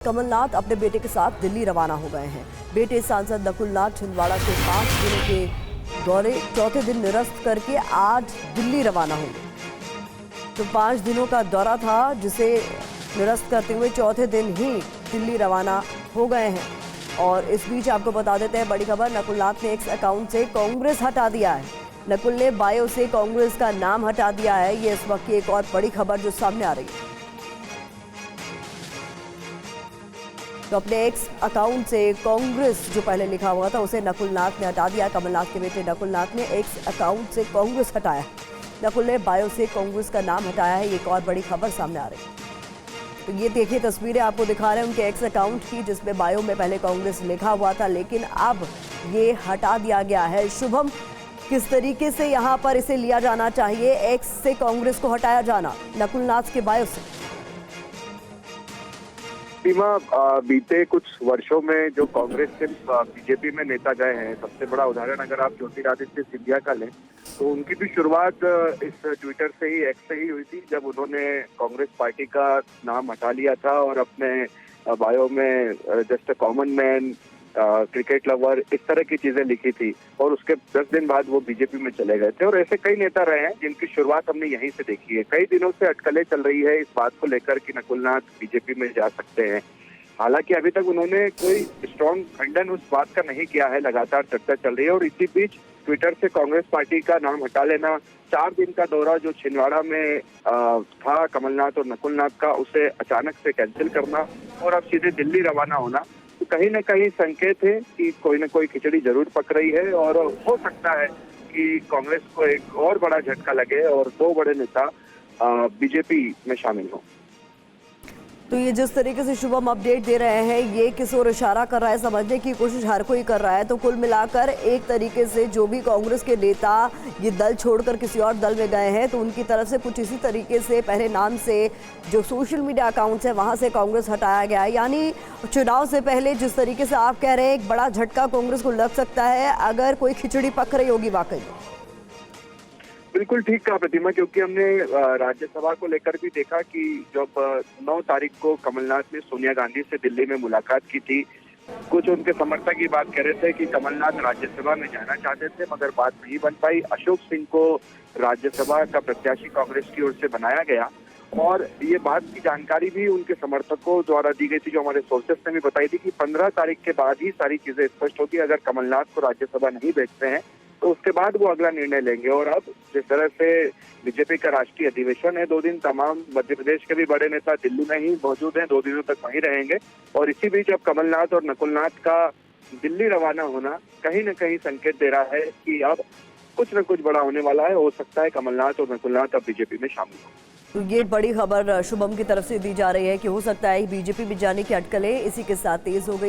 कमलनाथ अपने बेटे के साथ दिल्ली रवाना हो गए हैं। बेटे सांसद नकुलनाथ छिंदवाड़ा के 5 दिनों के दौरे चौथे दिन निरस्त करके आज दिल्ली रवाना होंगे। तो 5 दिनों का दौरा था जिसे निरस्त करते हुए चौथे दिन ही दिल्ली रवाना हो गए हैं। और इस बीच आपको बता देते हैं बड़ी खबर, नकुलनाथ ने एक्स अकाउंट से कांग्रेस हटा दिया है। नकुल ने बायो से कांग्रेस का नाम हटा दिया है। ये इस वक्त की एक और बड़ी खबर जो सामने आ रही है। तो अपने एक्स अकाउंट से कांग्रेस जो पहले लिखा हुआ था उसे नकुलनाथ ने हटा दिया। कमलनाथ के बेटे नकुलनाथ ने एक्स अकाउंट से कांग्रेस हटाया। नकुल ने बायो से कांग्रेस का नाम हटाया है। ये एक और बड़ी खबर सामने आ रही है। तो ये देखिए तस्वीरें आपको दिखा रहे हैं उनके एक्स अकाउंट की, जिसमें बायो में पहले कांग्रेस लिखा हुआ था, लेकिन अब ये हटा दिया गया है। शुभम, किस तरीके से यहाँ पर इसे लिया जाना चाहिए, एक्स से कांग्रेस को हटाया जाना नकुलनाथ के बायो से? सीमा, बीते कुछ वर्षों में जो कांग्रेस से बीजेपी में नेता गए हैं, सबसे बड़ा उदाहरण अगर आप ज्योतिरादित्य सिंधिया का लें तो उनकी भी शुरुआत इस ट्विटर से ही, एक्स से ही हुई थी, जब उन्होंने कांग्रेस पार्टी का नाम हटा लिया था और अपने बायो में just a common man, cricket lover, इस तरह की चीजें लिखी थी। और उसके 10 दिन बाद वो बीजेपी में चले गए थे। और ऐसे कई नेता रहे हैं जिनकी शुरुआत हमने यहीं से देखी है। कई दिनों से अटकलें चल रही है इस बात को लेकर कि नकुलनाथ बीजेपी में जा सकते हैं। हालांकि अभी तक उन्होंने कोई स्ट्रॉन्ग खंडन उस बात का नहीं किया है। लगातार चर्चा चल रही है और इसी बीच ट्विटर से कांग्रेस पार्टी का नाम हटा लेना, 4 दिन का दौरा जो छिंदवाड़ा में था कमलनाथ और नकुलनाथ का, उसे अचानक से कैंसिल करना और अब सीधे दिल्ली रवाना होना, तो कहीं न कहीं संकेत है कि कोई न कोई खिचड़ी जरूर पक रही है। और हो सकता है कि कांग्रेस को एक और बड़ा झटका लगे और 2 बड़े नेता बीजेपी में शामिल हों। तो ये जिस तरीके से शुभम अपडेट दे रहे हैं, ये किस ओर इशारा कर रहा है, समझने की कोशिश हर कोई कर रहा है। तो कुल मिलाकर एक तरीके से जो भी कांग्रेस के नेता ये दल छोड़कर किसी और दल में गए हैं, तो उनकी तरफ से कुछ इसी तरीके से पहले नाम से जो सोशल मीडिया अकाउंट्स है वहां से कांग्रेस हटाया गया है। यानी चुनाव से पहले जिस तरीके से आप कह रहे हैं एक बड़ा झटका कांग्रेस को लग सकता है अगर कोई खिचड़ी पक रही होगी वाकई। बिल्कुल ठीक कहा प्रतिमा, क्योंकि हमने राज्यसभा को लेकर भी देखा कि जब 9 तारीख को कमलनाथ ने सोनिया गांधी से दिल्ली में मुलाकात की थी, कुछ उनके समर्थक ये बात कह रहे थे कि कमलनाथ राज्यसभा में जाना चाहते थे मगर बात नहीं बन पाई। अशोक सिंह को राज्यसभा का प्रत्याशी कांग्रेस की ओर से बनाया गया और ये बात की जानकारी भी उनके समर्थकों द्वारा दी गई थी, जो हमारे सोर्सेस ने भी बताई थी कि 15 तारीख के बाद ही सारी चीजें स्पष्ट होगी। अगर कमलनाथ को राज्यसभा नहीं भेजते हैं तो उसके बाद वो अगला निर्णय लेंगे। और अब जिस तरह से बीजेपी का राष्ट्रीय अधिवेशन है 2 दिन, तमाम मध्य प्रदेश के भी बड़े नेता दिल्ली में ही मौजूद हैं, 2 दिनों तक वहीं रहेंगे। और इसी बीच अब कमलनाथ और नकुलनाथ का दिल्ली रवाना होना कहीं न कहीं संकेत दे रहा है कि अब कुछ न कुछ बड़ा होने वाला है। हो सकता है कमलनाथ और नकुलनाथ अब बीजेपी में शामिल हो। तो ये बड़ी खबर शुभम की तरफ से दी जा रही है कि हो सकता है बीजेपी में जाने की अटकलें इसी के साथ तेज हो गई है।